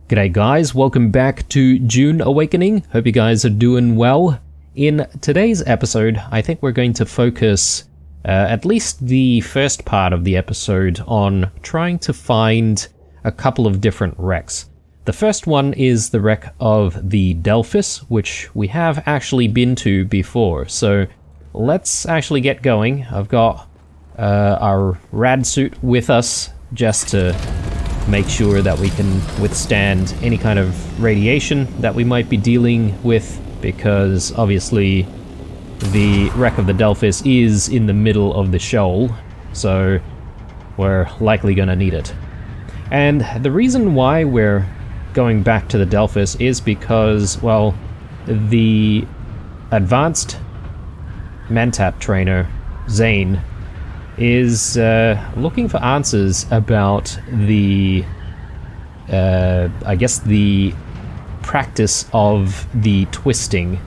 G'day guys, welcome back to Dune Awakening. Hope you guys are doing well. In today's episode, I think we're going to focus, at least the first part of the episode, on trying to find a couple of different wrecks. The first one is the wreck of the Delphis, which we have actually been to before. So let's actually get going. I've got our rad suit with us just to make sure that we can withstand any kind of radiation that we might be dealing with, because obviously the wreck of the Delphis is in the middle of the shoal, so we're likely going to need it. And the reason why we're going back to the Delphis is because, well, the advanced Mentat trainer, Zane, is looking for answers about the, I guess, the practice of the twisting.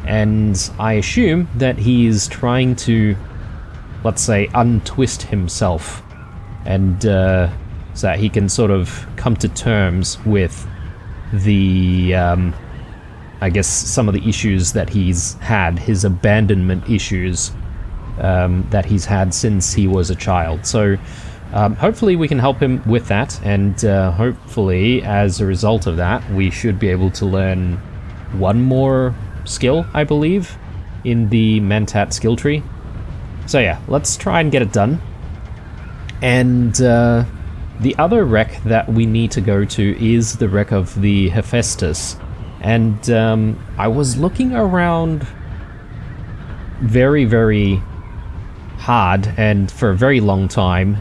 And I assume that he's trying to, let's say, untwist himself, and so that he can sort of come to terms with the, I guess, some of the issues that he's had, his abandonment issues that he's had since he was a child. So hopefully we can help him with that, and hopefully as a result of that we should be able to learn one more skill, I believe, in the Mentat skill tree. So yeah, let's try and get it done. And the other wreck that we need to go to is the wreck of the Hephaestus. And I was looking around very hard and for a very long time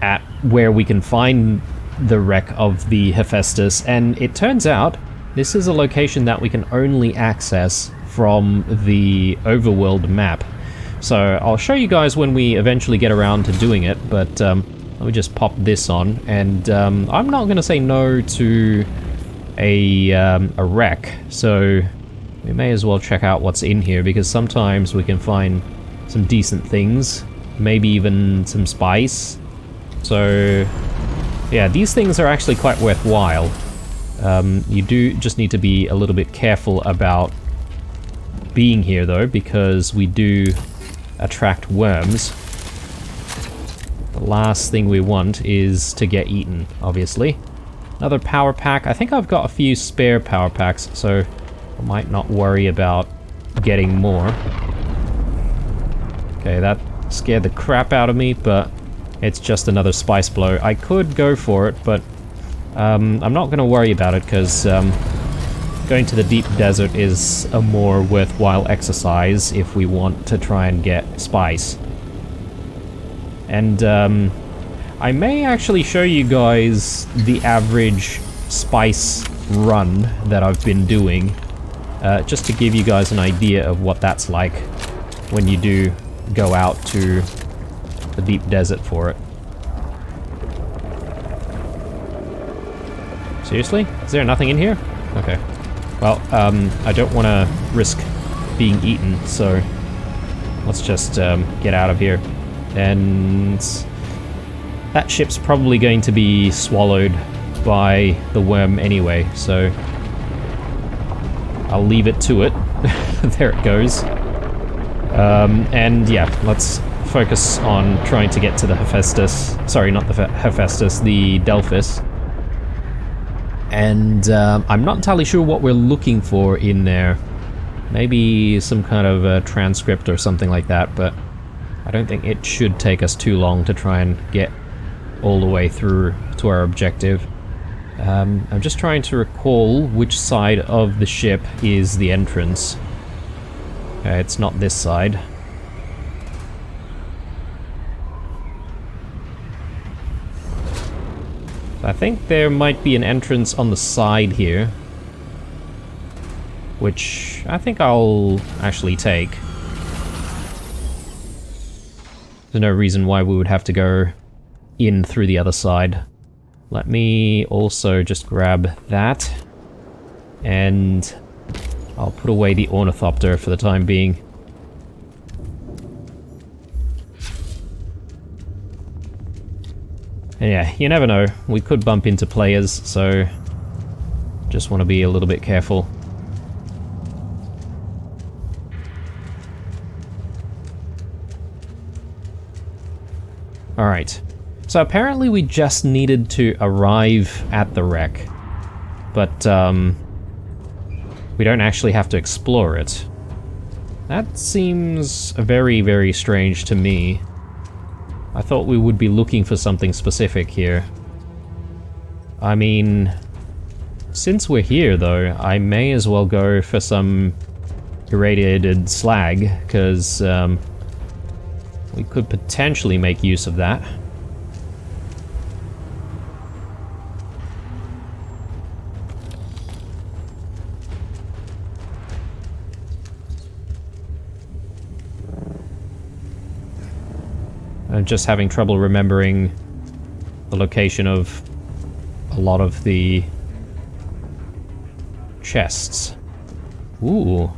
at where we can find the wreck of the Hephaestus, and it turns out this is a location that we can only access from the overworld map. So I'll show you guys when we eventually get around to doing it, but let me just pop this on, and I'm not going to say no to a wreck, so we may as well check out what's in here, because sometimes we can find some decent things, maybe even some spice. So yeah, these things are actually quite worthwhile. You do just need to be a little bit careful about being here though, because we do attract worms. The last thing we want is to get eaten, obviously. Another power pack. I think I've got a few spare power packs, so I might not worry about getting more. Okay, that scared the crap out of me, but it's just another spice blow. I could go for it, but I'm not going to worry about it, because going to the deep desert is a more worthwhile exercise if we want to try and get spice. And I may actually show you guys the average spice run that I've been doing, just to give you guys an idea of what that's like when you do go out to the deep desert for it. Seriously? Is there nothing in here? Okay. Well, I don't want to risk being eaten, so let's just get out of here. And that ship's probably going to be swallowed by the worm anyway, so I'll leave it to it. There it goes. And yeah, let's focus on trying to get to the Hephaestus. Sorry, not the Hephaestus, the Delphis. And I'm not entirely sure what we're looking for in there. Maybe some kind of a transcript or something like that, but I don't think it should take us too long to try and get all the way through to our objective. I'm just trying to recall which side of the ship is the entrance. Okay, it's not this side. I think there might be an entrance on the side here, which I think I'll actually take. There's no reason why we would have to go in through the other side. Let me also just grab that, and I'll put away the ornithopter for the time being. And yeah, you never know. We could bump into players, so just want to be a little bit careful. Alright. So apparently we just needed to arrive at the wreck. But, we don't actually have to explore it. That seems very, very strange to me. I thought we would be looking for something specific here. I mean, since we're here though, I may as well go for some irradiated slag, because we could potentially make use of that. I'm just having trouble remembering the location of a lot of the chests. Ooh.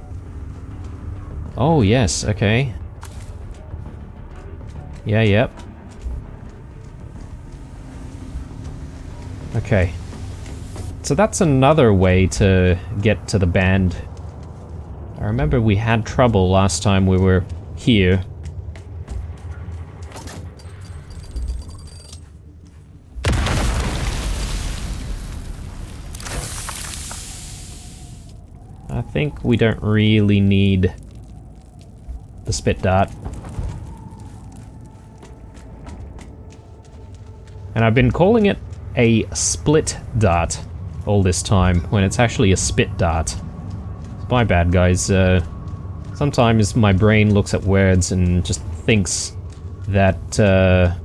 Oh, yes, okay. Yeah, yep. Okay. So that's another way to get to the band. I remember we had trouble last time we were here. I think we don't really need the spit dart. And I've been calling it a split dart all this time, when it's actually a spit dart. My bad, guys. Sometimes my brain looks at words and just thinks that the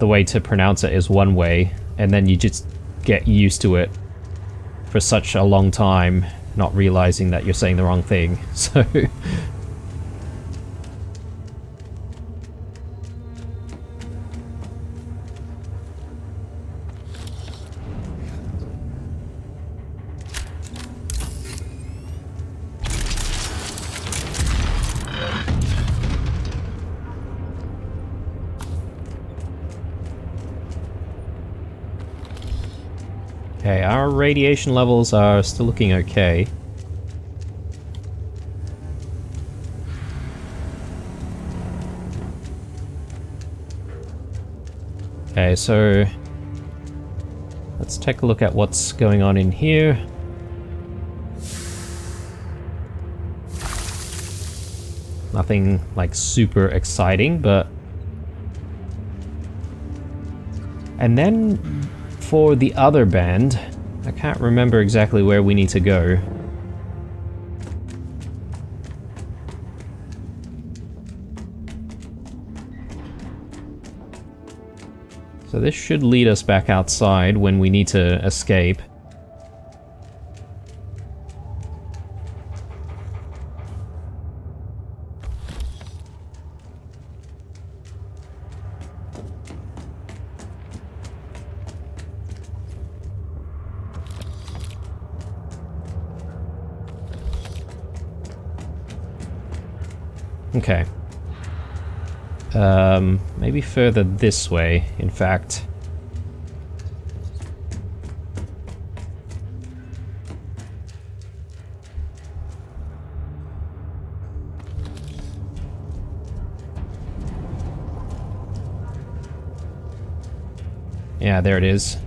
way to pronounce it is one way, and then you just get used to it for such a long time, not realizing that you're saying the wrong thing. So okay, our radiation levels are still looking okay. Okay, so let's take a look at what's going on in here. Nothing like super exciting, but... And then for the other band, I can't remember exactly where we need to go. So this should lead us back outside when we need to escape. Okay. Maybe further this way, in fact. Yeah, there it is.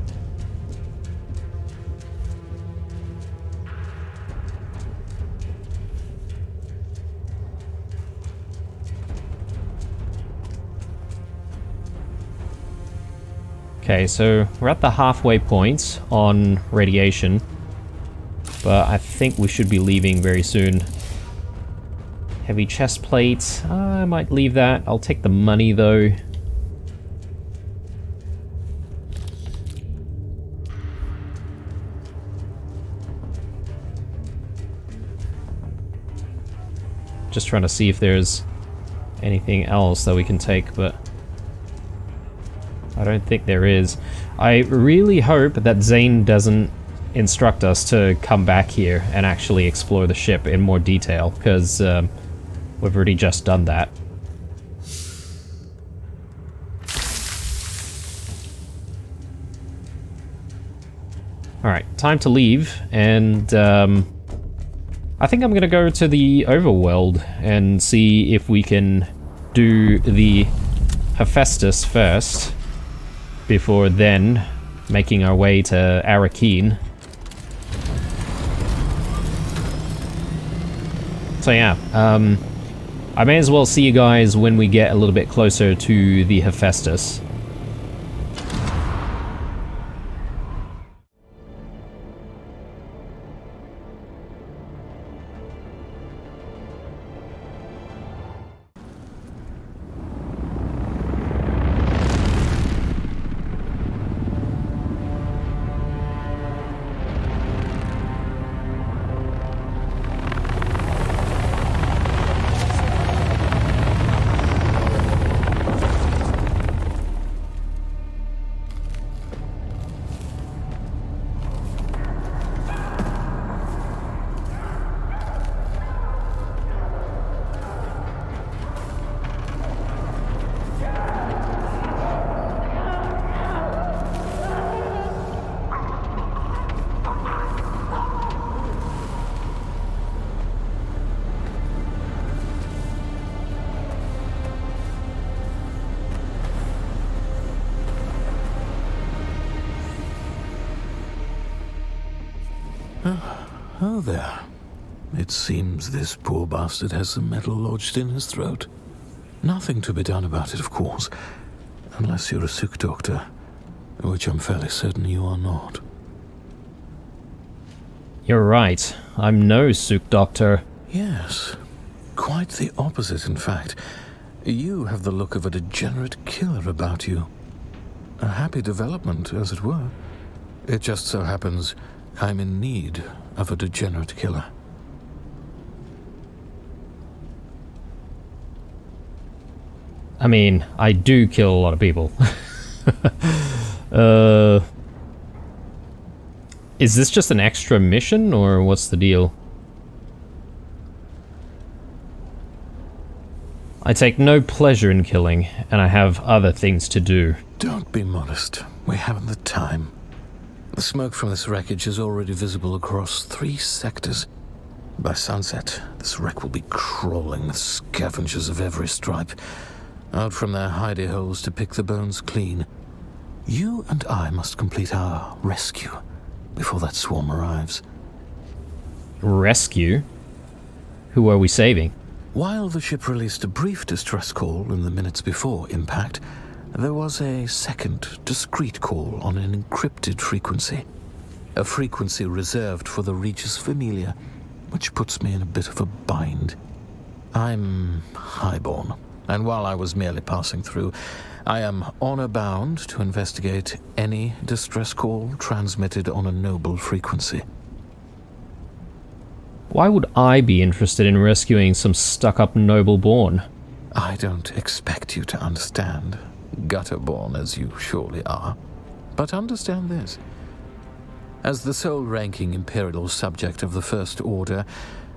Okay, so we're at the halfway point on radiation, but I think we should be leaving very soon. Heavy chest plate, I might leave that. I'll take the money though. Just trying to see if there's anything else that we can take, but I don't think there is. I really hope that Zane doesn't instruct us to come back here and actually explore the ship in more detail, because we've already just done that. Alright, time to leave, and I think I'm gonna go to the overworld and see if we can do the Hephaestus first, before then making our way to Arakeen. So yeah, I may as well see you guys when we get a little bit closer to the Hephaestus. Oh there. It seems this poor bastard has some metal lodged in his throat. Nothing to be done about it, of course, unless you're a sick doctor, which I'm fairly certain you are not. You're right, I'm no Sook Doctor. Yes, quite the opposite, in fact. You have the look of a degenerate killer about you. A happy development, as it were. It just so happens I'm in need of a degenerate killer. I mean, I do kill a lot of people. Is this just an extra mission, or what's the deal? I take no pleasure in killing, and I have other things to do. Don't be modest. We haven't the time. The smoke from this wreckage is already visible across 3 sectors. By sunset, this wreck will be crawling with scavengers of every stripe, out from their hidey holes to pick the bones clean. You and I must complete our rescue before that swarm arrives. Rescue? Who are we saving? While the ship released a brief distress call in the minutes before impact, there was a second, discreet call on an encrypted frequency. A frequency reserved for the Regis Familia, which puts me in a bit of a bind. I'm highborn, and while I was merely passing through, I am honor-bound to investigate any distress call transmitted on a noble frequency. Why would I be interested in rescuing some stuck-up noble-born? I don't expect you to understand, gutter-born as you surely are. But understand this. As the sole-ranking Imperial subject of the First Order,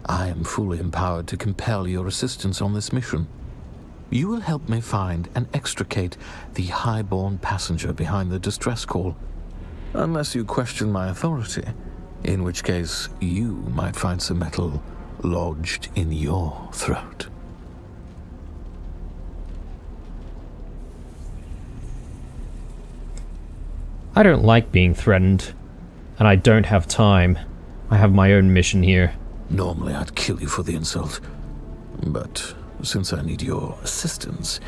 I am fully empowered to compel your assistance on this mission. You will help me find and extricate the highborn passenger behind the distress call. Unless you question my authority, in which case you might find some metal lodged in your throat. I don't like being threatened, and I don't have time. I have my own mission here. Normally I'd kill you for the insult, but since I need your assistance,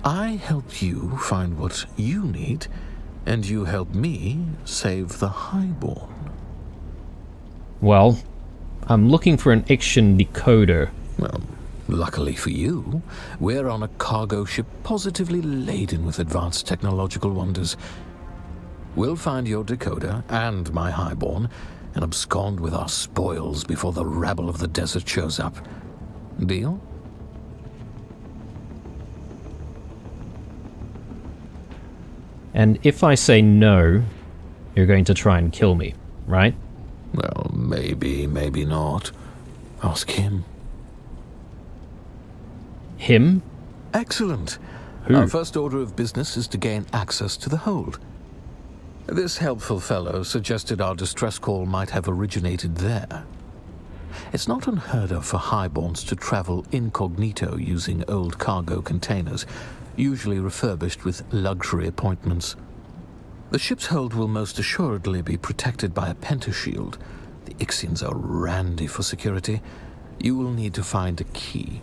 I help you find what you need, and you help me save the highborn. Well, I'm looking for an Ixion decoder. Well, luckily for you, we're on a cargo ship positively laden with advanced technological wonders. We'll find your decoder and my highborn and abscond with our spoils before the rabble of the desert shows up. Deal? And if I say no, you're going to try and kill me, right? Well, maybe, maybe not. Ask him. Him? Excellent. Who? Our first order of business is to gain access to the hold. This helpful fellow suggested our distress call might have originated there. It's not unheard of for highborns to travel incognito using old cargo containers, usually refurbished with luxury appointments. The ship's hold will most assuredly be protected by a pentashield. The Ixians are randy for security. You will need to find a key.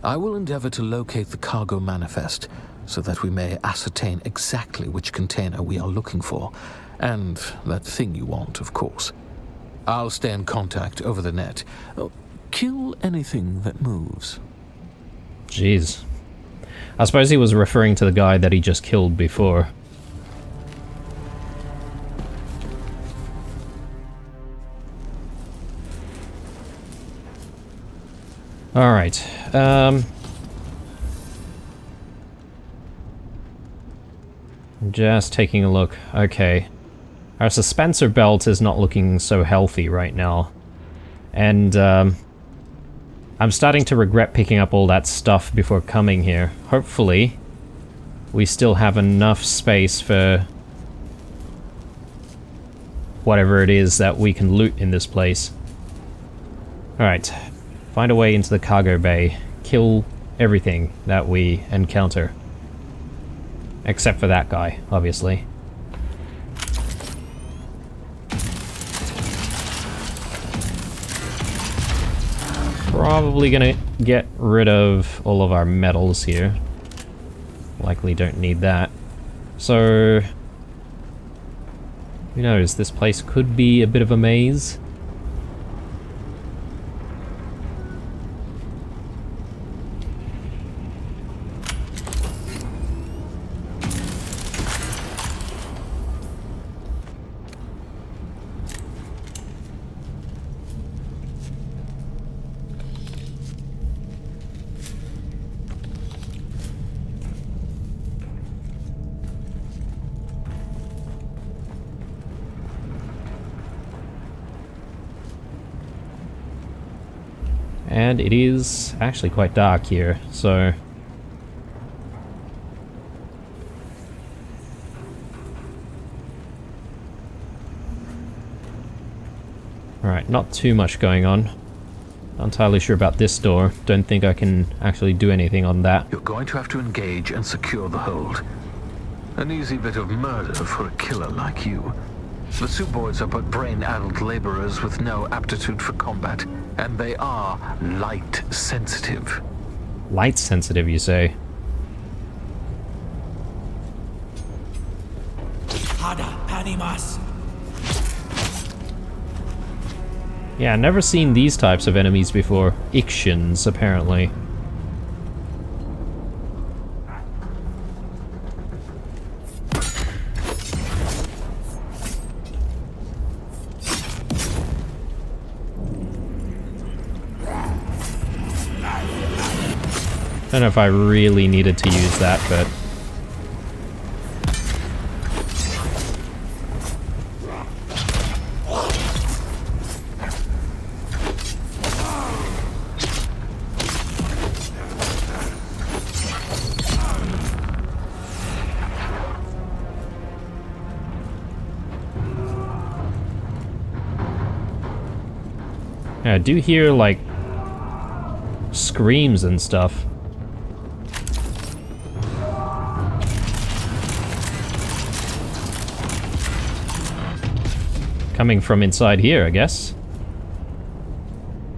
I will endeavor to locate the cargo manifest so that we may ascertain exactly which container we are looking for, and that thing you want, of course. I'll stay in contact over the net. Kill anything that moves. Jeez. I suppose he was referring to the guy that he just killed before. Alright, just taking a look. Okay. Our suspensor belt is not looking so healthy right now. And, I'm starting to regret picking up all that stuff before coming here. Hopefully, we still have enough space for whatever it is that we can loot in this place. Alright. Find a way into the cargo bay. Kill everything that we encounter. Except for that guy, obviously. Probably gonna get rid of all of our metals here. Likely don't need that. So, who knows, this place could be a bit of a maze. And it is actually quite dark here, so... Alright, not too much going on. Not entirely sure about this door. Don't think I can actually do anything on that. You're going to have to engage and secure the hold. An easy bit of murder for a killer like you. The Suboids are but brain-addled laborers with no aptitude for combat, and they are light-sensitive. Light-sensitive, you say? Hada animas. Yeah, never seen these types of enemies before. Ixians, apparently. Don't know if I really needed to use that, but... Yeah, I do hear, like, screams and stuff. Coming from inside here, I guess.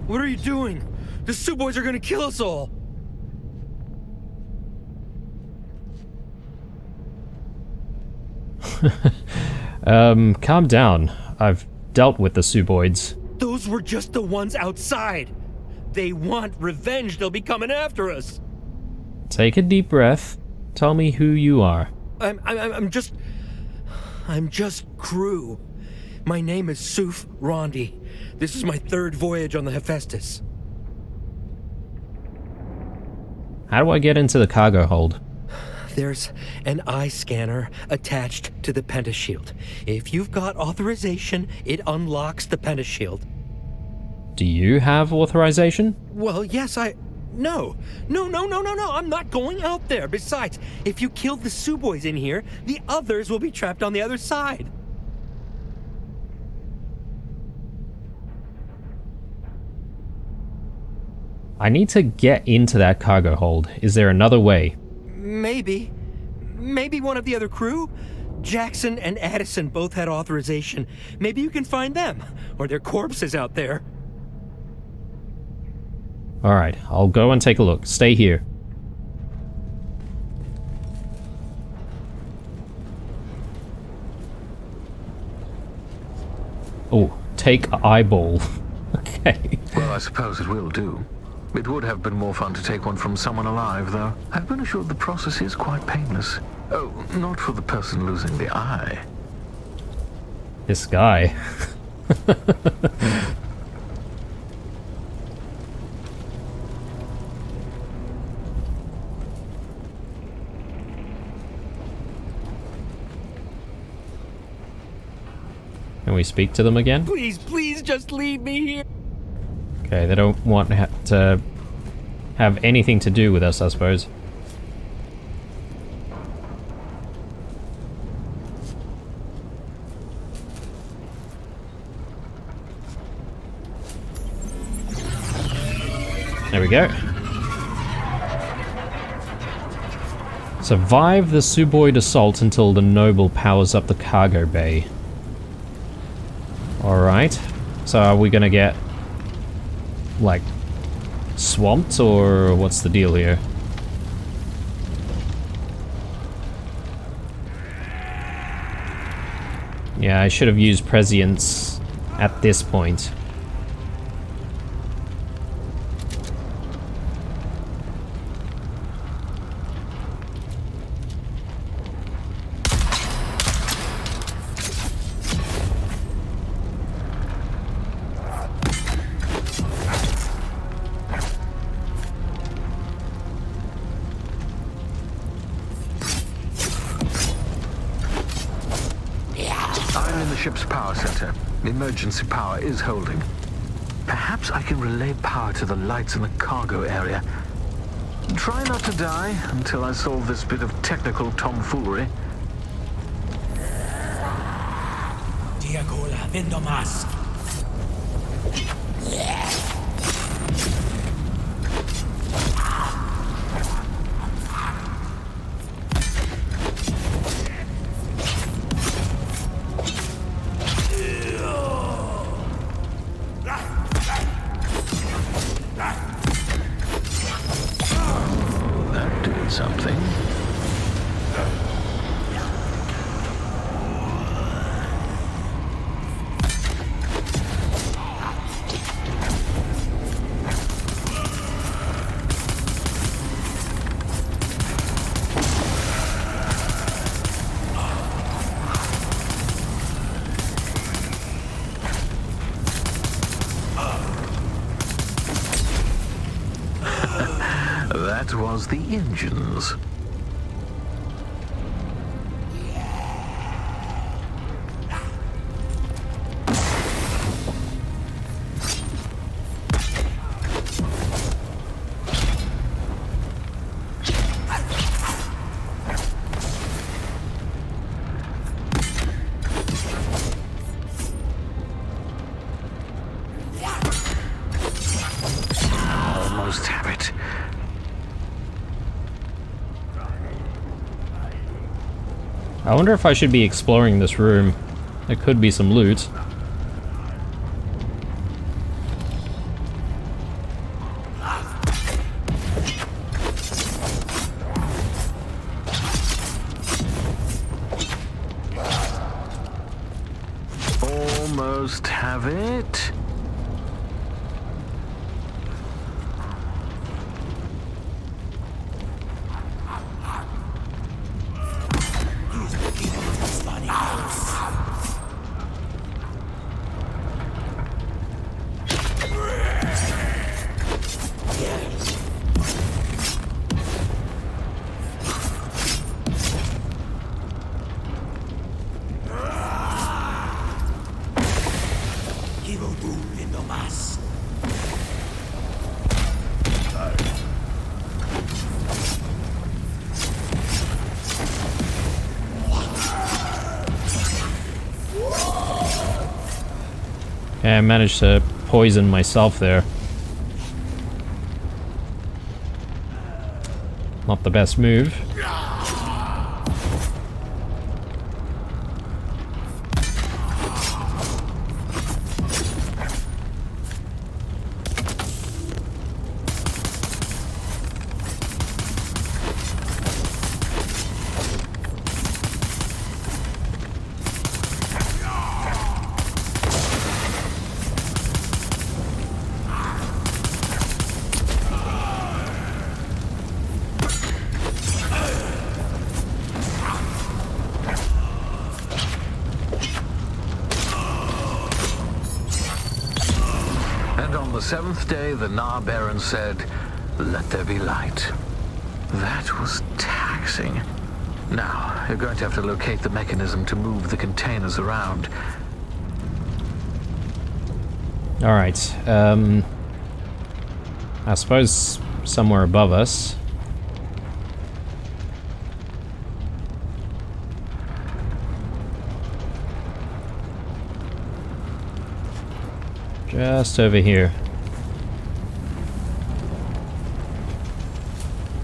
What are you doing? The Suboids are gonna kill us all! Calm down. I've dealt with the Suboids. Those were just the ones outside! They want revenge, they'll be coming after us! Take a deep breath. Tell me who you are. I'm just crew. My name is Suf Rondi. This is my third voyage on the Hephaestus. How do I get into the cargo hold? There's an eye scanner attached to the pentashield. If you've got authorization, it unlocks the pentashield. Do you have authorization? Well, yes, No, I'm not going out there. Besides, if you kill the Suboys in here, the others will be trapped on the other side. I need to get into that cargo hold. Is there another way? Maybe one of the other crew? Jackson and Addison both had authorization. Maybe you can find them, or their corpses out there. Alright, I'll go and take a look. Stay here. Oh, take eyeball. Okay. Well, I suppose it will do. It would have been more fun to take one from someone alive, though. I've been assured the process is quite painless. Oh, not for the person losing the eye. This guy. Can we speak to them again? Please, just leave me here. Okay, they don't want to have anything to do with us, I suppose. There we go. Survive the Suboid assault until the Noble powers up the cargo bay. Alright. So are we gonna get, like, swamped, or what's the deal here? Yeah, I should have used prescience at this point. I'm in the ship's power center. Emergency power is holding. Perhaps I can relay power to the lights in the cargo area. Try not to die until I solve this bit of technical tomfoolery. Diagola, Vendomas. That did something. That was the engines. Almost have it. I wonder if I should be exploring this room. There could be some loot. Almost have it. Okay, I managed to poison myself there. Not the best move. On the seventh day, the Nar Baron said, "Let there be light." That was taxing. Now, you're going to have to locate the mechanism to move the containers around. Alright, I suppose somewhere above us. Just over here.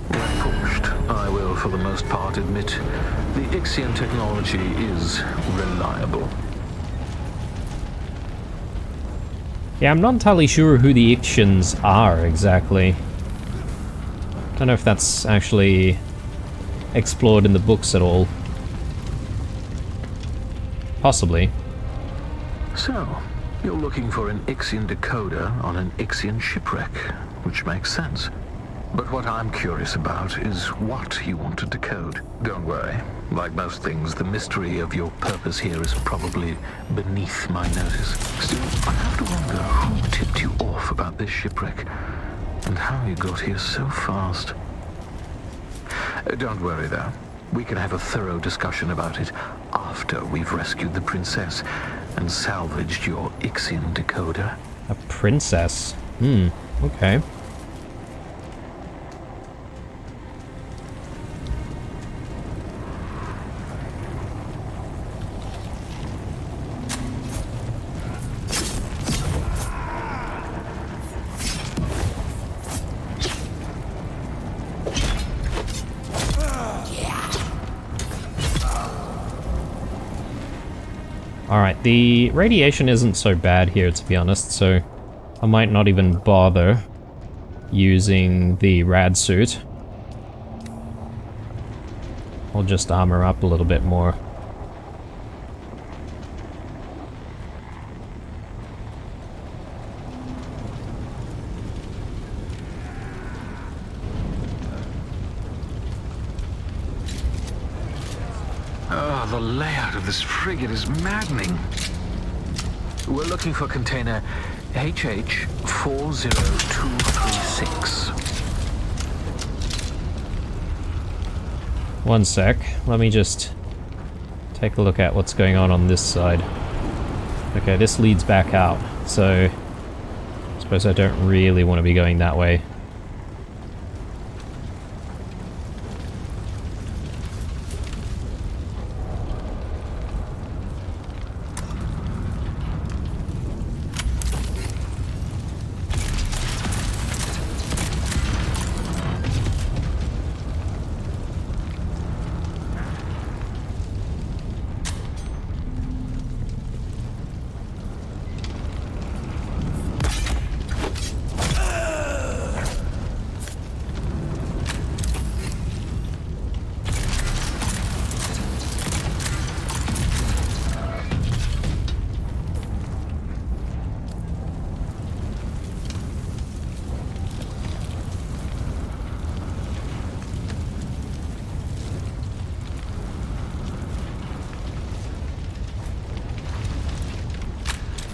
When pushed, I will, for the most part, admit the Ixian technology is reliable. Yeah, I'm not entirely sure who the Ixians are exactly. Don't know if that's actually explored in the books at all. Possibly. So, you're looking for an Ixian decoder on an Ixian shipwreck, which makes sense. But what I'm curious about is what you want to decode. Don't worry. Like most things, the mystery of your purpose here is probably beneath my notice. Still, I have to wonder who tipped you off about this shipwreck, and how you got here so fast. Don't worry, though. We can have a thorough discussion about it after we've rescued the princess and salvaged your Ixian decoder. A princess? Okay. Alright, the radiation isn't so bad here, to be honest, so I might not even bother using the rad suit. I'll just armor up a little bit more. The layout of this frigate is maddening. We're looking for container HH40236. One sec, let me just take a look at what's going on this side. Okay, this leads back out, so I suppose I don't really want to be going that way.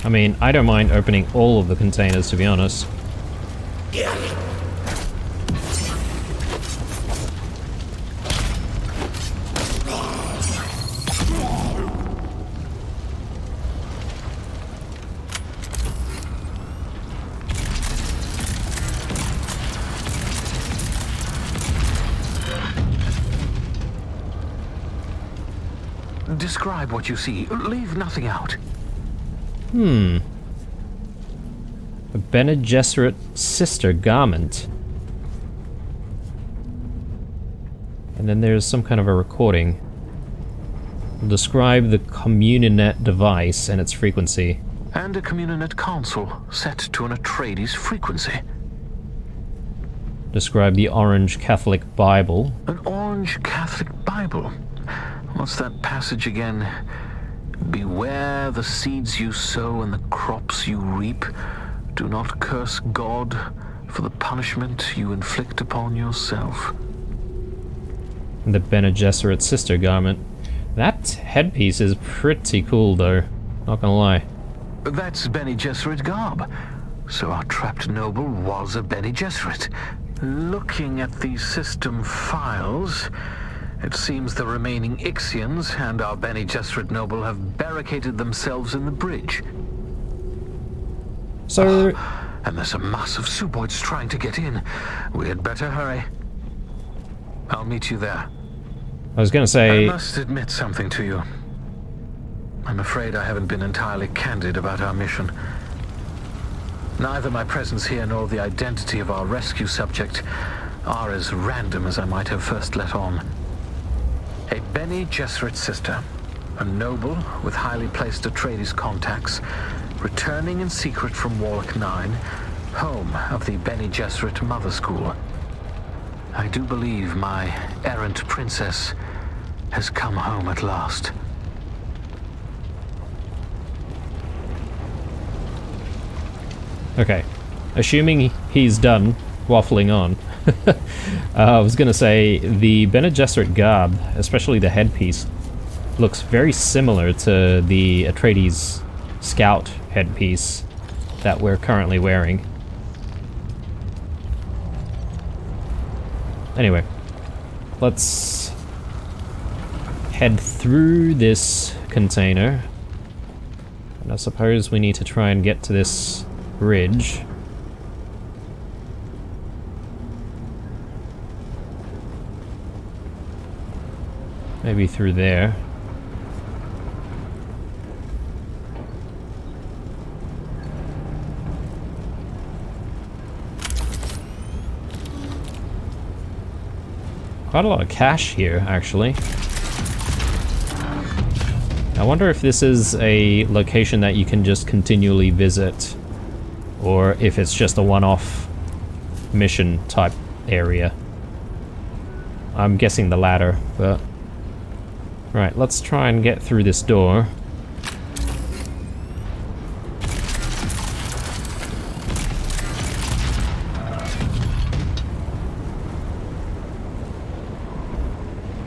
I mean, I don't mind opening all of the containers, to be honest. Describe what you see. Leave nothing out. A Bene Gesserit sister garment. And then there's some kind of a recording. Describe the Communinet device and its frequency. And a Communinet console set to an Atreides frequency. Describe the Orange Catholic Bible. An Orange Catholic Bible? What's that passage again? Beware the seeds you sow and the crops you reap. Do not curse God for the punishment you inflict upon yourself. The Bene Gesserit sister garment. That headpiece is pretty cool though, not gonna lie. That's Bene Gesserit garb. So our trapped noble was a Bene Gesserit. Looking at the system files, it seems the remaining Ixians and our Bene Gesserit noble have barricaded themselves in the bridge. So... and there's a mass of Suboids trying to get in. We had better hurry. I'll meet you there. I was gonna say... I must admit something to you. I'm afraid I haven't been entirely candid about our mission. Neither my presence here nor the identity of our rescue subject are as random as I might have first let on. A Bene Gesserit sister, a noble with highly placed Atreides contacts, returning in secret from Warlock 9, home of the Bene Gesserit Mother School. I do believe my errant princess has come home at last. Okay. Assuming he's done waffling on. I was gonna say, the Bene Gesserit garb, especially the headpiece, looks very similar to the Atreides scout headpiece that we're currently wearing. Anyway, let's head through this container. And I suppose we need to try and get to this bridge. Maybe through there. Quite a lot of cash here, actually. I wonder if this is a location that you can just continually visit, or if it's just a one-off mission type area. I'm guessing the latter, but... Right, let's try and get through this door.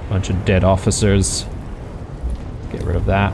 Bunch of dead officers. Get rid of that.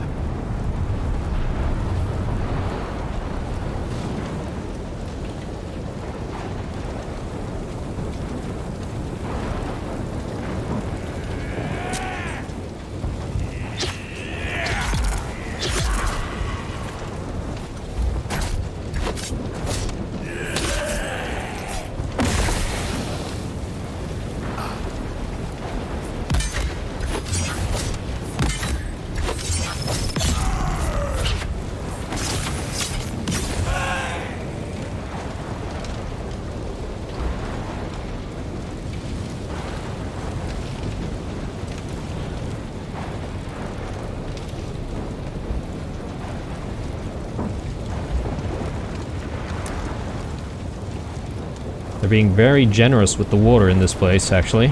They're being very generous with the water in this place, actually.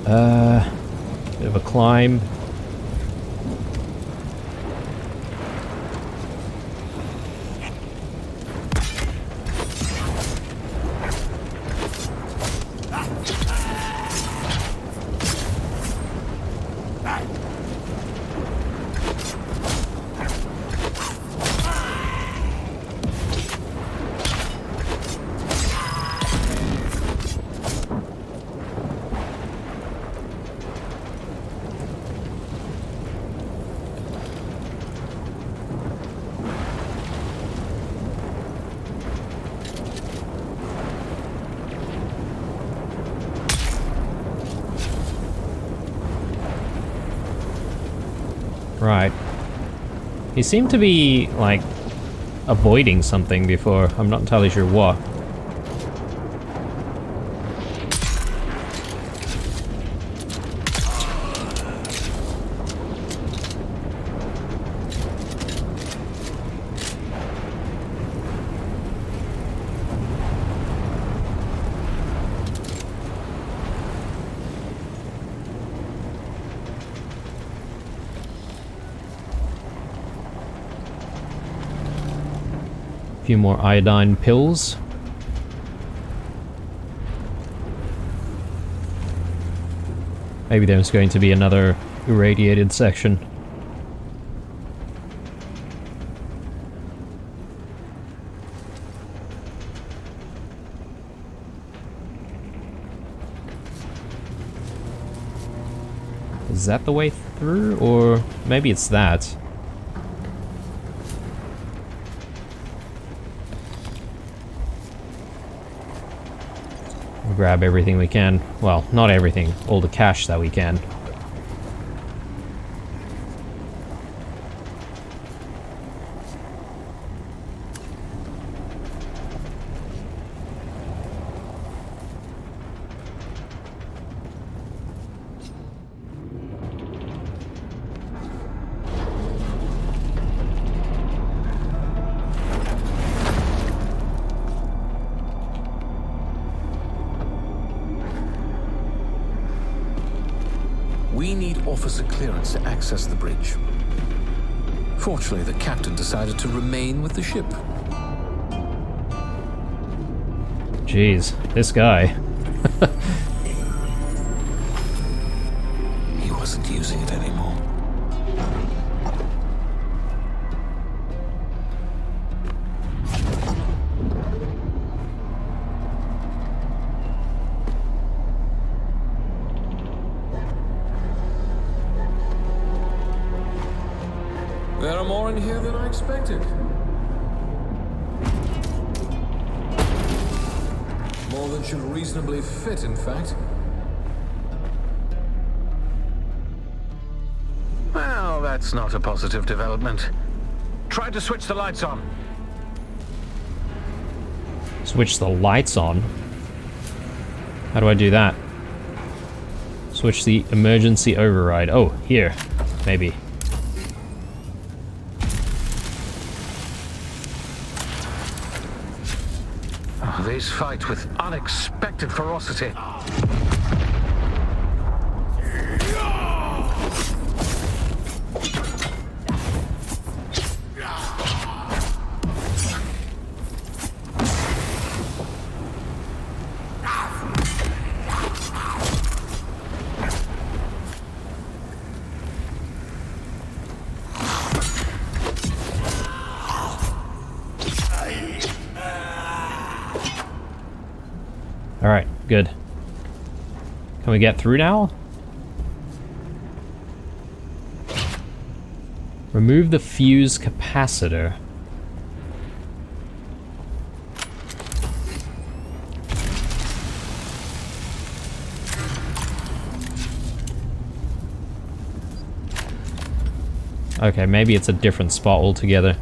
Bit of a climb. Right. He seemed to be, like, avoiding something before. I'm not entirely sure what. Few more iodine pills. Maybe there's going to be another irradiated section. Is that the way through? Or maybe it's that. Grab everything we can. Well, not everything. All the cash that we can. We need officer clearance to access the bridge. Fortunately, the captain decided to remain with the ship. Jeez, this guy. He wasn't using it anymore. There are more in here than I expected. More than should reasonably fit, in fact. Well, that's not a positive development. Try to switch the lights on. Switch the lights on? How do I do that? Switch the emergency override. Oh, here. Maybe. These fight with unexpected ferocity. Alright, good. Can we get through now? Remove the fuse capacitor. Okay, maybe it's a different spot altogether.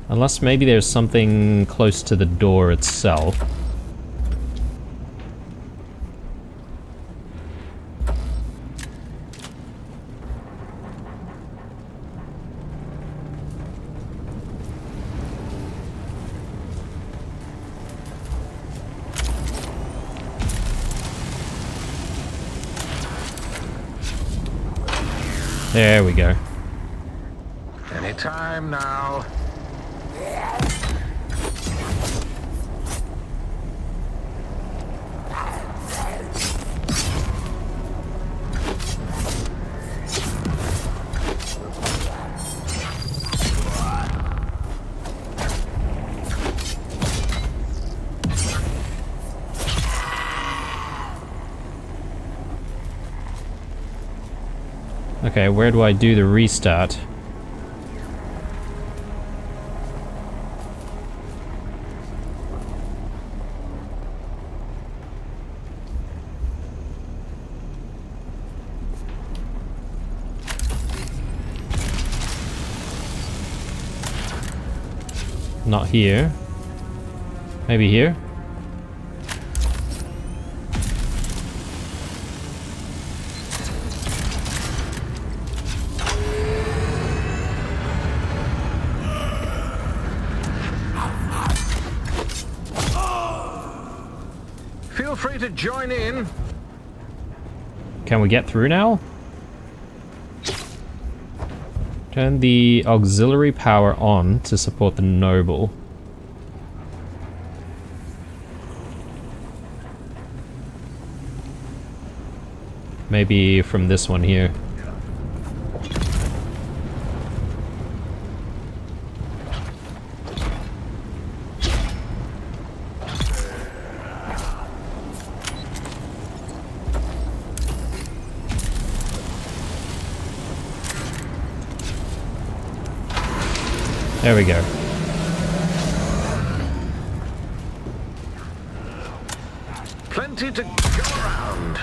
Unless maybe there's something close to the door itself. There we go. Anytime now. Okay, where do I do the restart? Not here. Maybe here? Feel free to join in. Can we get through now? Turn the auxiliary power on to support the noble. Maybe from this one here. There we go. Plenty to go around.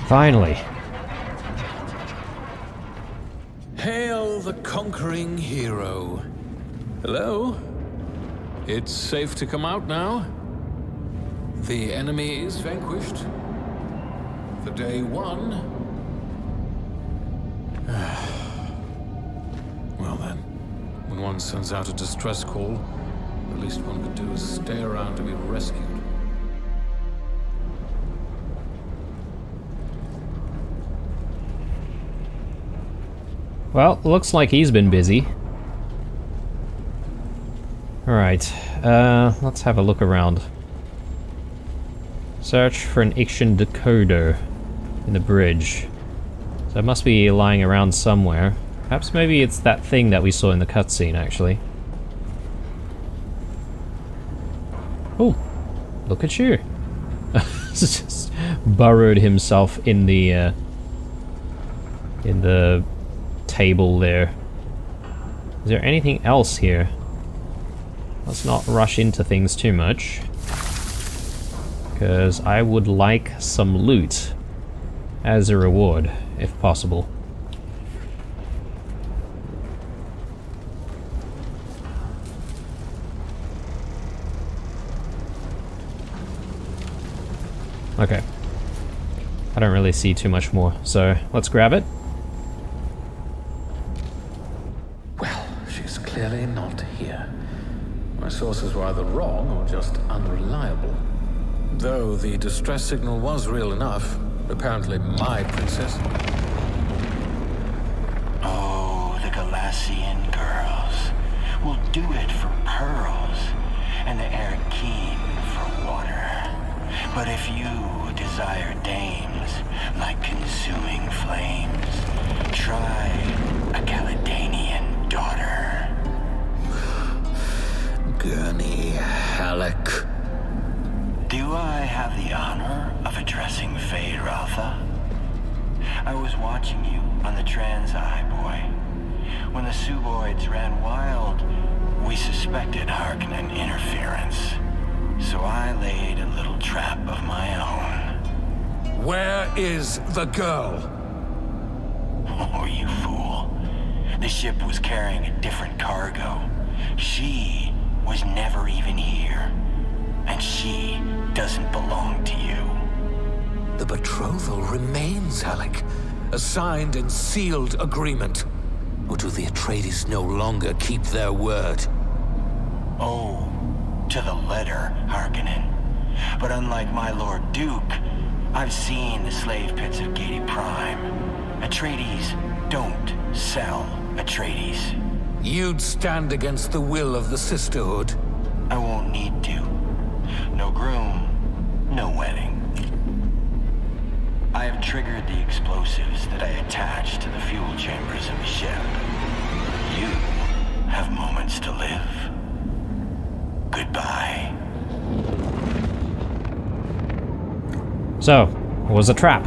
Finally. Hail the conquering hero. Hello? It's safe to come out now? The enemy is vanquished. The day won. Well then, when one sends out a distress call, the least one could do is stay around to be rescued. Well, looks like he's been busy. Alright, let's have a look around. Search for an Ixion decoder in the bridge. So it must be lying around somewhere. Perhaps maybe it's that thing that we saw in the cutscene, actually. Oh, look at you. Just burrowed himself in the table there. Is there anything else here? Let's not rush into things too much, because I would like some loot as a reward, if possible. Okay. I don't really see too much more, so let's grab it. Clearly not here. My sources were either wrong or just unreliable. Though the distress signal was real enough, apparently my princess. Oh, the Galassian girls will do it for pearls, and the Arakeen for water. But if you desire dames like consuming flames, try a Caledonian daughter. Gurney Halleck. Do I have the honor of addressing Fade Rotha? I was watching you on the Transeye, boy. When the Suboids ran wild, we suspected Harkonnen interference. So I laid a little trap of my own. Where is the girl? Oh, you fool. The ship was carrying a different cargo. She was never even here. And she doesn't belong to you. The betrothal remains, Halleck. A signed and sealed agreement. Or do the Atreides no longer keep their word? Oh, to the letter, Harkonnen. But unlike my Lord Duke, I've seen the slave pits of Gated Prime. Atreides don't sell Atreides. You'd stand against the will of the Sisterhood. I won't need to. No groom, no wedding. I have triggered the explosives that I attached to the fuel chambers of the ship. You have moments to live. Goodbye. So, it was a trap.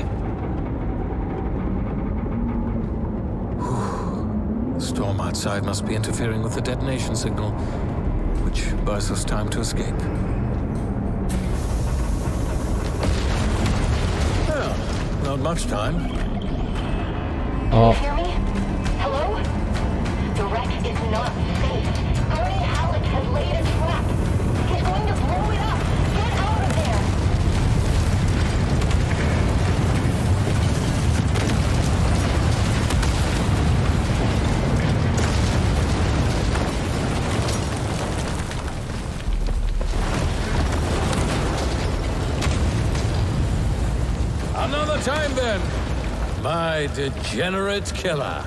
The storm outside must be interfering with the detonation signal, which buys us time to escape. Well, not much time. Oh. Hear me? Hello? The wreck is not safe. Gurney Halleck has laid a trap. He's going to blow it up. Get out of there. Another time then, my degenerate killer.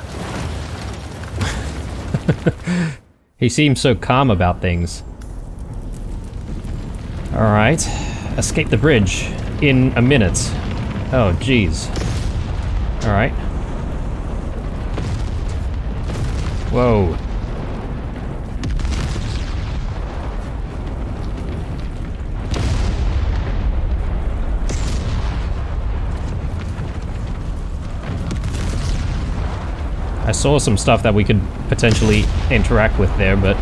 He seems so calm about things. Alright. Escape the bridge in a minute. Oh, jeez. Alright. Whoa. I saw some stuff that we could potentially interact with there, but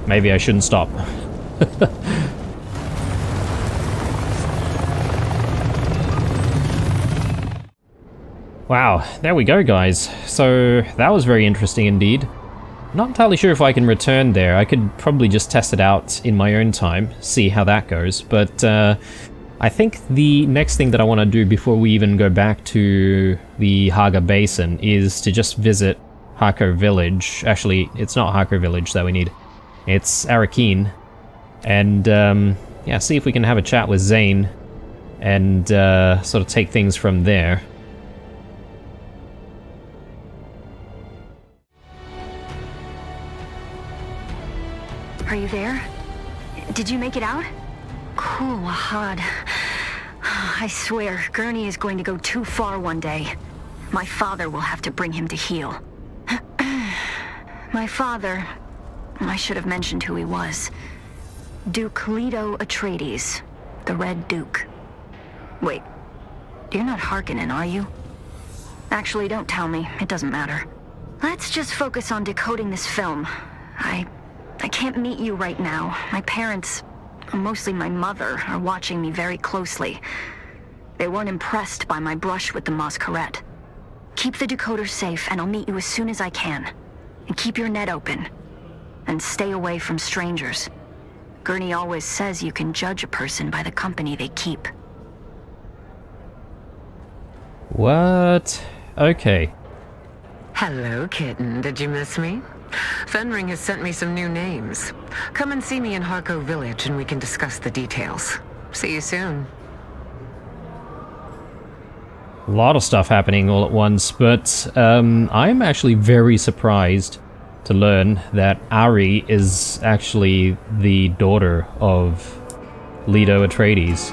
maybe I shouldn't stop. Wow, there we go, guys. So that was very interesting indeed. Not entirely sure if I can return there. I could probably just test it out in my own time, see how that goes, but I think the next thing that I want to do before we even go back to the Haga Basin is to just visit Harko Village. Actually, it's not Harko Village that we need. It's Arakeen. And, yeah, see if we can have a chat with Zane and sort of take things from there. Are you there? Did you make it out? Cool, Wahad. I swear, Gurney is going to go too far one day. My father will have to bring him to heel. My father... I should have mentioned who he was. Duke Leto Atreides, the Red Duke. Wait, you're not Harkonnen, are you? Actually, don't tell me. It doesn't matter. Let's just focus on decoding this film. I can't meet you right now. My parents... mostly my mother, are watching me very closely. They weren't impressed by my brush with the Masquerade. Keep the decoder safe, and I'll meet you as soon as I can. And keep your net open. And stay away from strangers. Gurney always says you can judge a person by the company they keep. What? Okay. Hello, kitten. Did you miss me? Fenring has sent me some new names. Come and see me in Harko Village and we can discuss the details. See you soon. A lot of stuff happening all at once, but I'm actually very surprised to learn that Ari is actually the daughter of Leto Atreides.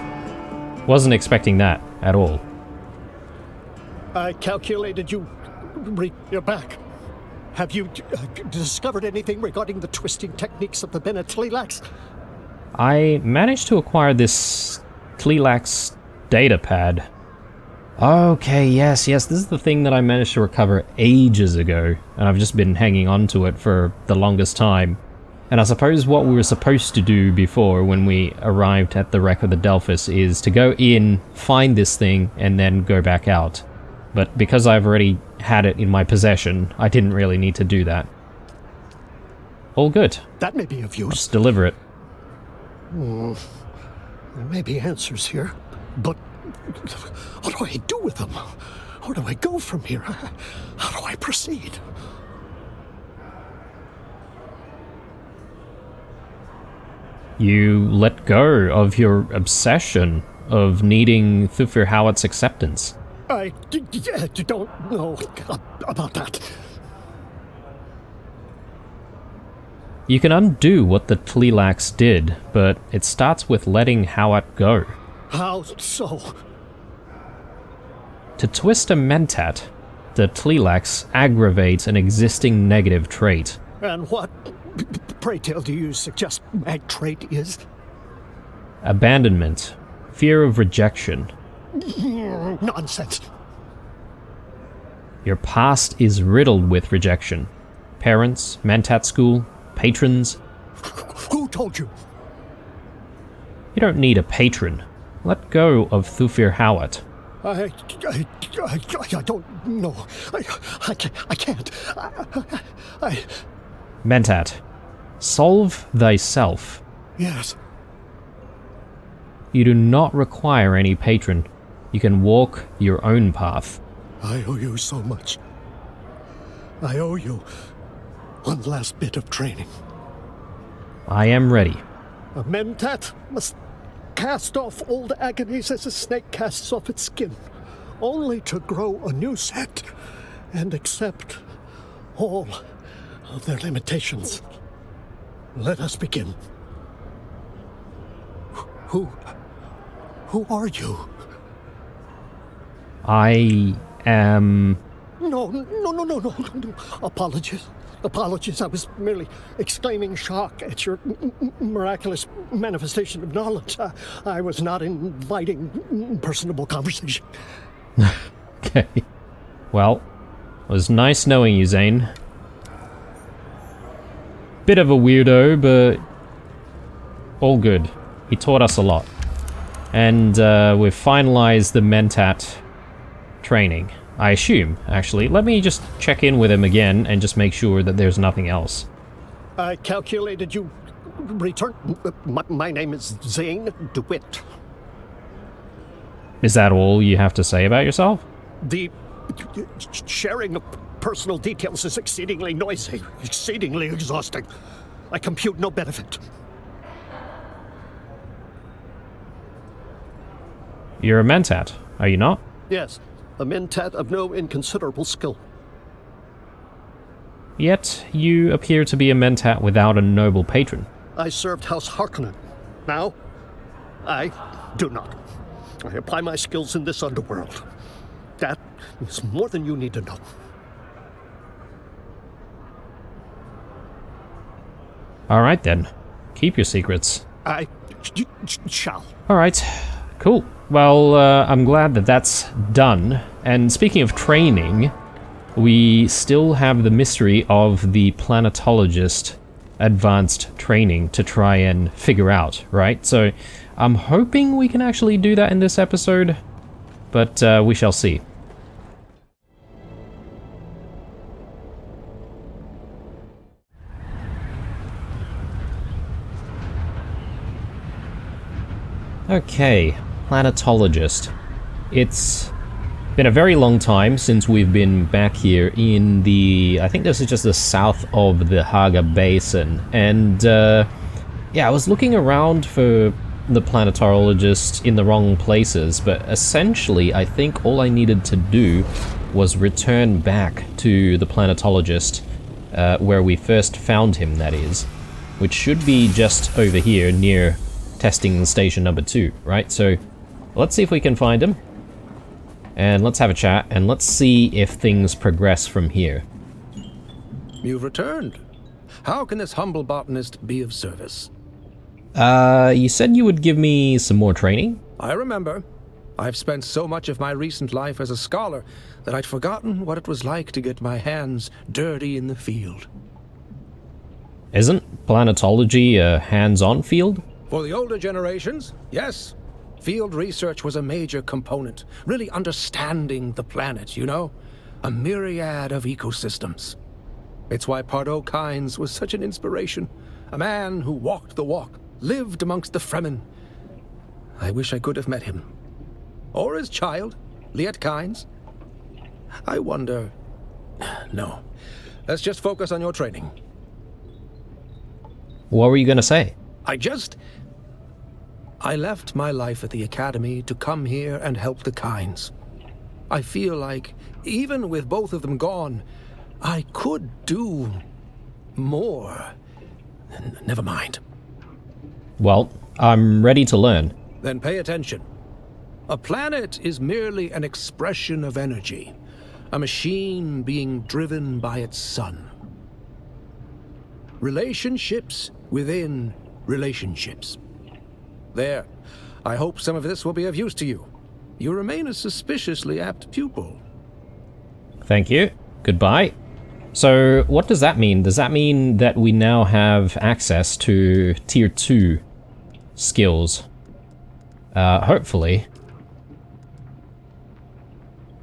Wasn't expecting that at all. I calculated you're back. Have you discovered anything regarding the twisting techniques of the Bene Tleilax? I managed to acquire this Tleilax data pad. Okay, yes, this is the thing that I managed to recover ages ago, and I've just been hanging on to it for the longest time. And I suppose what we were supposed to do before, when we arrived at the wreck of the Delphus, is to go in, find this thing, and then go back out. But because I've already had it in my possession, I didn't really need to do that. All good. That may be of use. Let's deliver it. There may be answers here, but what do I do with them? Where do I go from here? How do I proceed? You let go of your obsession of needing Thufir Howard's acceptance. I don't know about that. You can undo what the Tleilax did, but it starts with letting Howard go. How so? To twist a mentat, the Tleilax aggravates an existing negative trait. And what, pray tell, do you suggest my trait is? Abandonment. Fear of rejection. Nonsense. Your past is riddled with rejection. Parents, mentat school, patrons. Who told you? You don't need a patron. Let go of Thufir Howard. I don't know. I can't. Mentat. Solve thyself. Yes. You do not require any patron. You can walk your own path. I owe you so much. I owe you one last bit of training. I am ready. A mentat must cast off old agonies as a snake casts off its skin, only to grow a new set and accept all of their limitations. Let us begin. Who are you? I am... No. Apologies. I was merely exclaiming shock at your miraculous manifestation of knowledge. I was not inviting personable conversation. Okay. Well, it was nice knowing you, Zane. Bit of a weirdo, but all good. He taught us a lot. And we've finalized the mentat training. I assume, actually. Let me just check in with him again and just make sure that there's nothing else. I calculated you return. My name is Zane DeWitt. Is that all you have to say about yourself? The sharing of personal details is exceedingly noisy, exceedingly exhausting. I compute no benefit. You're a mentat, are you not? Yes, a mentat of no inconsiderable skill. Yet, you appear to be a mentat without a noble patron. I served House Harkonnen. Now, I do not. I apply my skills in this underworld. That is more than you need to know. Alright then. Keep your secrets. I shall. Alright, cool. Well, I'm glad that that's done. And speaking of training, we still have the mystery of the planetologist advanced training to try and figure out, right? So I'm hoping we can actually do that in this episode, but we shall see. Okay, planetologist. It's been a very long time since we've been back here in the... I think this is just the south of the Haga Basin. And, yeah, I was looking around for the planetologist in the wrong places, but essentially I think all I needed to do was return back to the planetologist, where we first found him, that is, which should be just over here near testing station number 2, right? So let's see if we can find him, and let's have a chat, and let's see if things progress from here. You've returned. How can this humble botanist be of service? You said you would give me some more training? I remember. I've spent so much of my recent life as a scholar that I'd forgotten what it was like to get my hands dirty in the field. Isn't planetology a hands-on field? For the older generations, yes. Field research was a major component, really understanding the planet, you know? A myriad of ecosystems. It's why Pardo Kynes was such an inspiration. A man who walked the walk, lived amongst the Fremen. I wish I could have met him. Or his child, Liet Kynes. I wonder... No. Let's just focus on your training. What were you gonna say? I left my life at the Academy to come here and help the Kynes. I feel like, even with both of them gone, I could do more. Never mind. Well, I'm ready to learn. Then pay attention. A planet is merely an expression of energy, a machine being driven by its sun. Relationships within relationships. There. I hope some of this will be of use to you. You remain a suspiciously apt pupil. Thank you. Goodbye. So, what does that mean? Does that mean that we now have access to Tier 2 skills? Hopefully.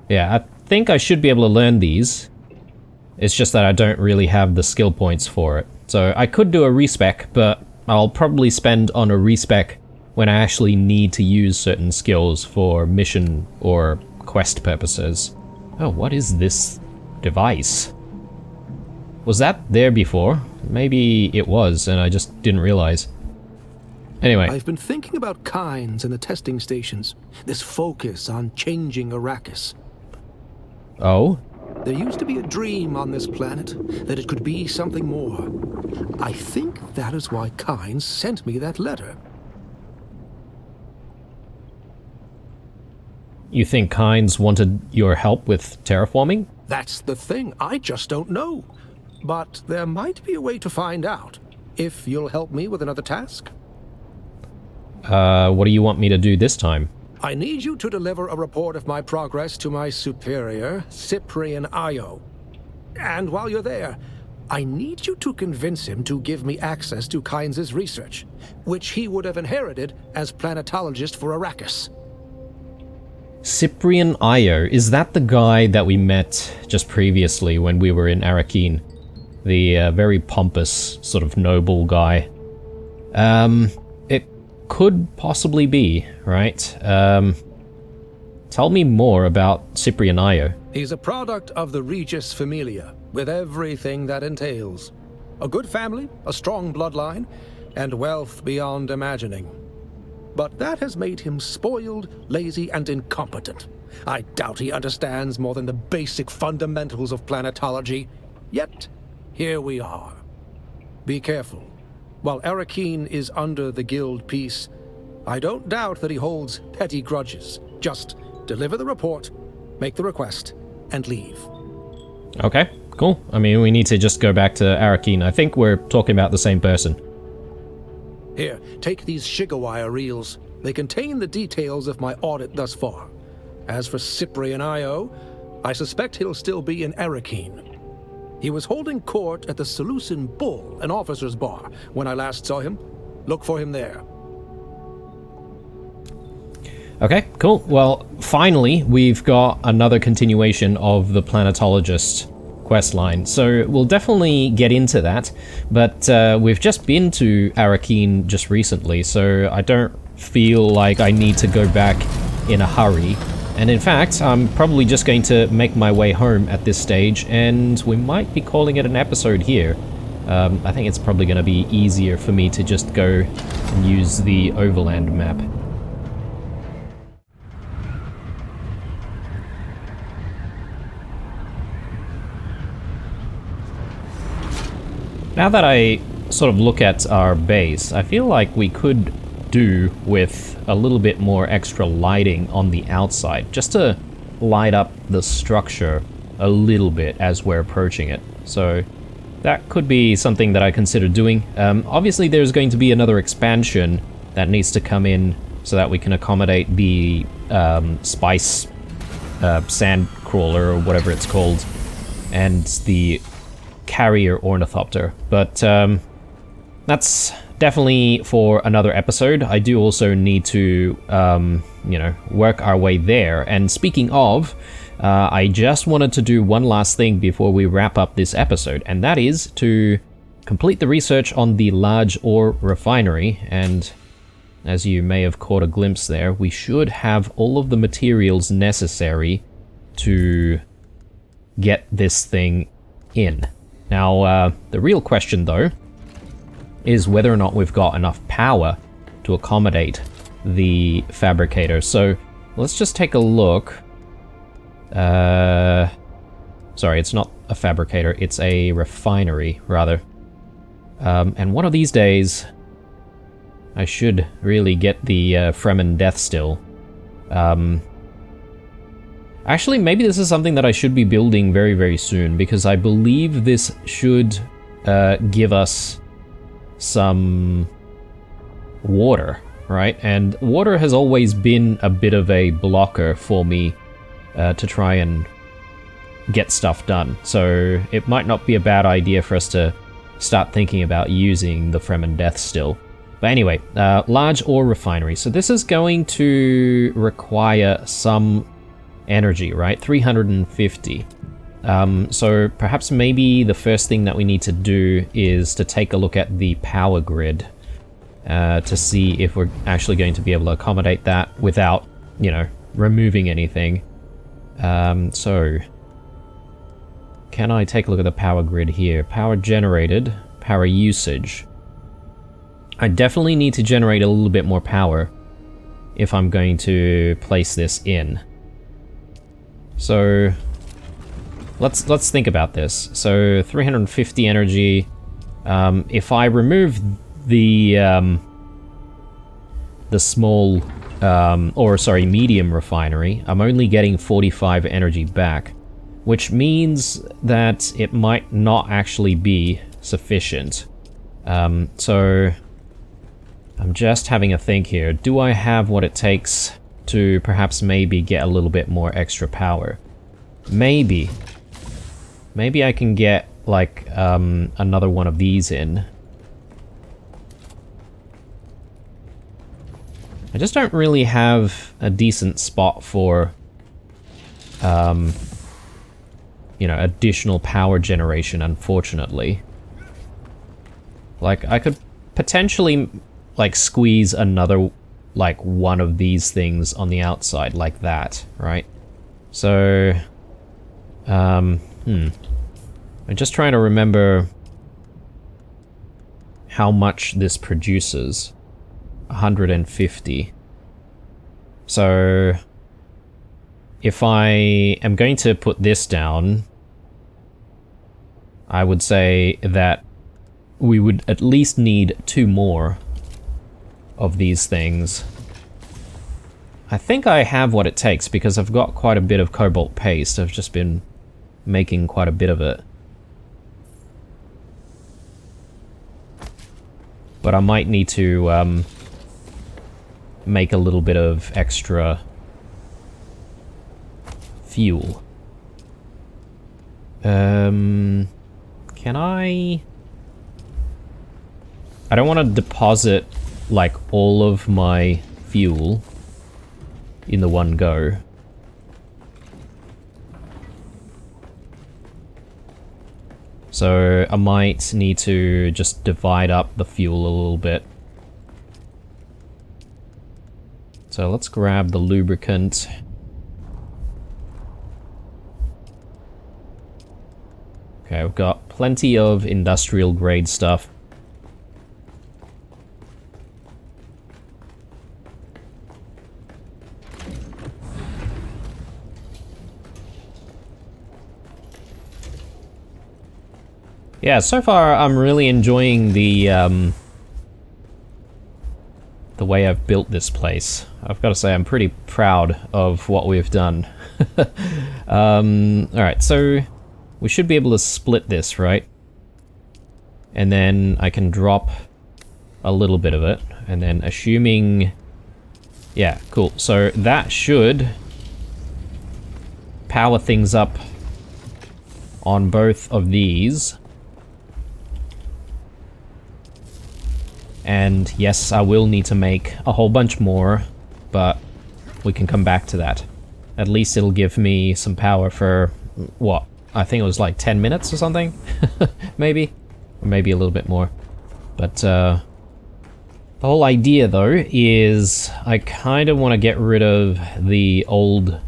Yeah, I think I should be able to learn these. It's just that I don't really have the skill points for it. So, I could do a respec, but I'll probably spend on a respec when I actually need to use certain skills for mission or quest purposes. Oh, what is this device? Was that there before? Maybe it was, and I just didn't realize. Anyway. I've been thinking about Kynes and the testing stations. This focus on changing Arrakis. Oh? There used to be a dream on this planet that it could be something more. I think that is why Kynes sent me that letter. You think Kynes wanted your help with terraforming? That's the thing. I just don't know. But there might be a way to find out, if you'll help me with another task. What do you want me to do this time? I need you to deliver a report of my progress to my superior, Cyprian Io. And while you're there, I need you to convince him to give me access to Kynes' research, which he would have inherited as planetologist for Arrakis. Cyprian Io, is that the guy that we met just previously when we were in Arrakeen? The very pompous, sort of noble guy. It could possibly be, right? Tell me more about Cyprian Io. He's a product of the Regis Familia, with everything that entails. A good family, a strong bloodline, and wealth beyond imagining. But that has made him spoiled, lazy, and incompetent. I doubt he understands more than the basic fundamentals of planetology. Yet, here we are. Be careful. While Arrakeen is under the guild peace, I don't doubt that he holds petty grudges. Just deliver the report, make the request, and leave. Okay, cool. I mean, we need to just go back to Arrakeen. I think we're talking about the same person. Here, take these Shigawire reels. They contain the details of my audit thus far. As for Cyprian Io, I suspect he'll still be in Arrakeen. He was holding court at the Seleucid Bull, an officer's bar, when I last saw him. Look for him there. Okay, cool. Well, finally, we've got another continuation of the Planetologist questline, so we'll definitely get into that, but we've just been to Arrakeen just recently, so I don't feel like I need to go back in a hurry. And in fact, I'm probably just going to make my way home at this stage, and we might be calling it an episode here. I think it's probably going to be easier for me to just go and use the overland map. Now that I sort of look at our base, I feel like we could do with a little bit more extra lighting on the outside, just to light up the structure a little bit as we're approaching it. So that could be something that I consider doing. Obviously there's going to be another expansion that needs to come in so that we can accommodate the spice sand crawler or whatever it's called, and the carrier ornithopter, but that's definitely for another episode. I do also need to, work our way there. And speaking of, I just wanted to do one last thing before we wrap up this episode, and that is to complete the research on the large ore refinery. And as you may have caught a glimpse there, we should have all of the materials necessary to get this thing in. Now, the real question, though, is whether or not we've got enough power to accommodate the fabricator. So let's just take a look. Sorry, it's not a fabricator, it's a refinery, rather. And one of these days, I should really get the Fremen Death Still. Actually, maybe this is something that I should be building very, very soon, because I believe this should give us some water, right? And water has always been a bit of a blocker for me to try and get stuff done. So it might not be a bad idea for us to start thinking about using the Fremen Death Still. But anyway, large ore refinery. So this is going to require some energy, right? 350. So perhaps maybe the first thing that we need to do is to take a look at the power grid to see if we're actually going to be able to accommodate that without, you know, removing anything. So can I take a look at the power grid here? Power generated, power usage. I definitely need to generate a little bit more power if I'm going to place this in. So let's think about this. So 350 energy. If I remove the small medium refinery, I'm only getting 45 energy back, which means that it might not actually be sufficient. So I'm just having a think here. Do I have what it takes to perhaps maybe get a little bit more extra power? Maybe I can get like another one of these in. I just don't really have a decent spot for you know, additional power generation, unfortunately. Like, I could potentially like squeeze another like one of these things on the outside like that, right? So I'm just trying to remember how much this produces. 150. So if I am going to put this down, I would say that we would at least need 2 more of these things. I think I have what it takes because I've got quite a bit of cobalt paste. I've just been making quite a bit of it. But I might need to make a little bit of extra fuel. Can I don't want to deposit like all of my fuel in the one go. So I might need to just divide up the fuel a little bit. So let's grab the lubricant. Okay, we've got plenty of industrial grade stuff. Yeah, so far I'm really enjoying the way I've built this place. I've got to say I'm pretty proud of what we've done. Alright, so we should be able to split this, right? And then I can drop a little bit of it, and then assuming... Yeah, cool. So that should power things up on both of these. And yes, I will need to make a whole bunch more, but we can come back to that. At least it'll give me some power for, what? I think it was like 10 minutes or something? Maybe? Or maybe a little bit more. But, the whole idea, though, is I kind of want to get rid of the old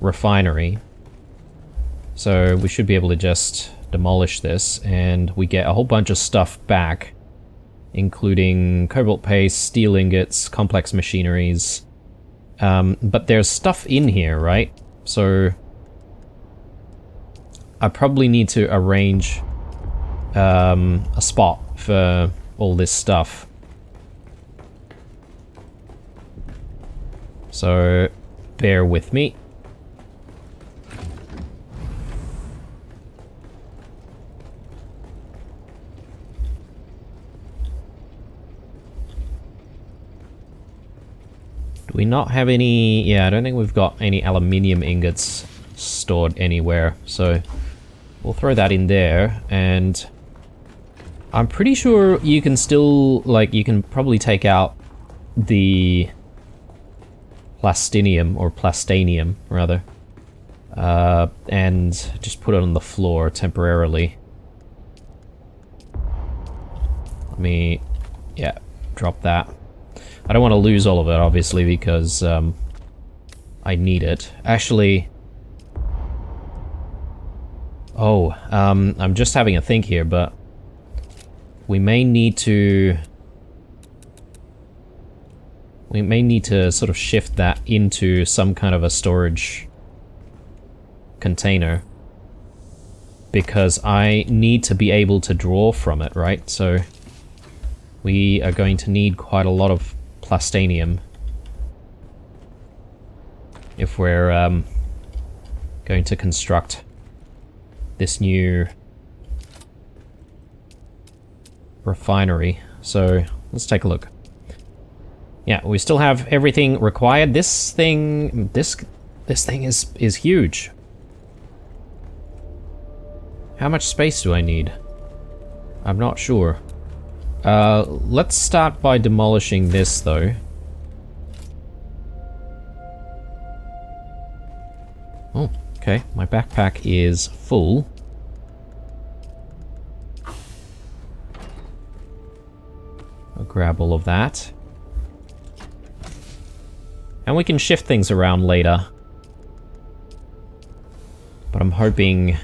refinery. So we should be able to just demolish this, and we get a whole bunch of stuff back including cobalt paste, steel ingots, complex machineries. But there's stuff in here, right? So I probably need to arrange a spot for all this stuff. So bear with me. Do we not have any... Yeah, I don't think we've got any aluminium ingots stored anywhere, so we'll throw that in there. And I'm pretty sure you can still, like, you can probably take out the plastinium, or plastanium, rather, and just put it on the floor temporarily. Let me, yeah, drop that. I don't want to lose all of it, obviously, because I need it. Actually... Oh, I'm just having a think here, but we may need to... We may need to sort of shift that into some kind of a storage container, because I need to be able to draw from it, right? So we are going to need quite a lot of plastanium if we're going to construct this new refinery. So let's take a look. Yeah, we still have everything required. This thing is huge. How much space do I need? I'm not sure. Let's start by demolishing this, though. Oh, okay. My backpack is full. I'll grab all of that. And we can shift things around later. But I'm hoping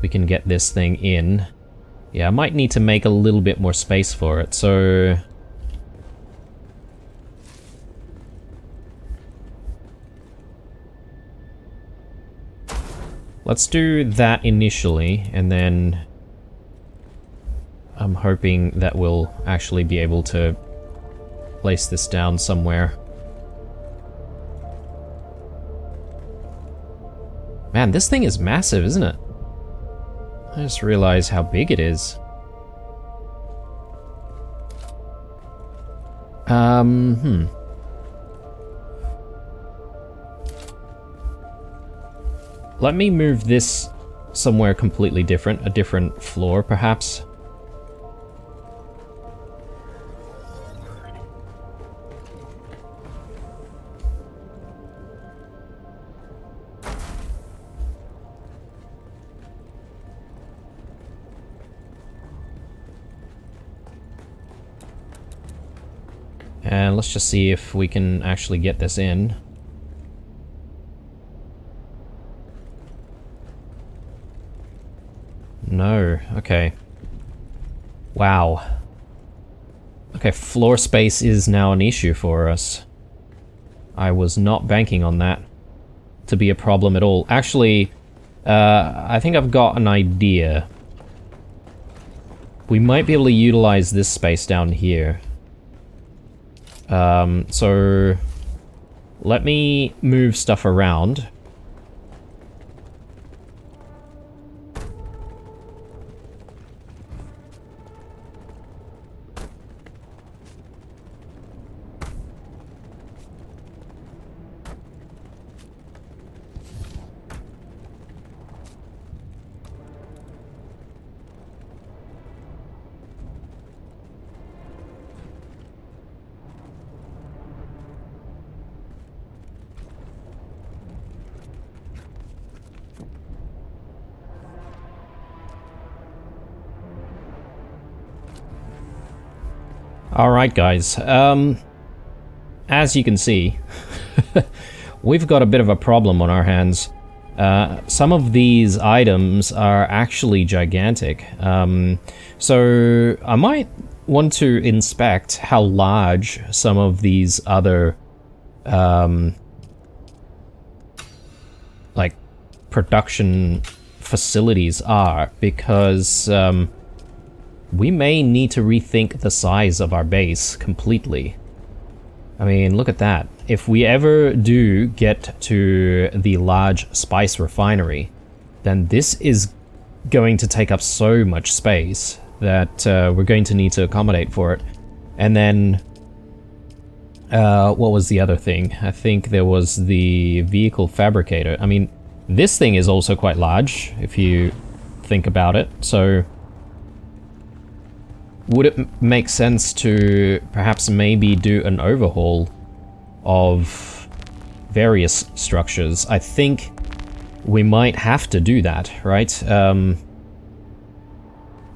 we can get this thing in. Yeah, I might need to make a little bit more space for it, so... Let's do that initially, and then... I'm hoping that we'll actually be able to place this down somewhere. Man, this thing is massive, isn't it? I just realized how big it is. Let me move this somewhere completely different, a different floor, perhaps. And let's just see if we can actually get this in. No, okay. Wow. Okay, floor space is now an issue for us. I was not banking on that to be a problem at all. Actually, I think I've got an idea. We might be able to utilize this space down here. So let me move stuff around. Alright guys, as you can see, we've got a bit of a problem on our hands. Some of these items are actually gigantic, so I might want to inspect how large some of these other like production facilities are, because we may need to rethink the size of our base completely. I mean, look at that. If we ever do get to the large spice refinery, then this is going to take up so much space that we're going to need to accommodate for it. And then, what was the other thing? I think there was the vehicle fabricator. I mean, this thing is also quite large, if you think about it. So, would it make sense to perhaps maybe do an overhaul of various structures? I think we might have to do that, right?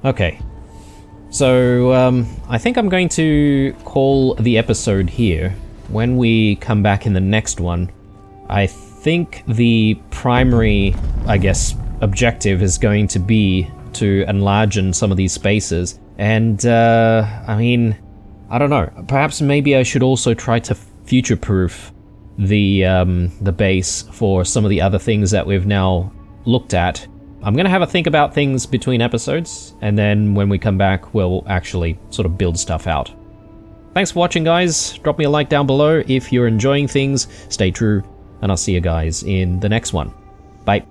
Okay. So, I think I'm going to call the episode here. When we come back in the next one, I think the primary, I guess, objective is going to be to enlarge some of these spaces. And, I mean, I don't know. Perhaps maybe I should also try to future-proof the base for some of the other things that we've now looked at. I'm gonna have a think about things between episodes, and then when we come back, we'll actually sort of build stuff out. Thanks for watching, guys. Drop me a like down below if you're enjoying things. Stay true, and I'll see you guys in the next one. Bye.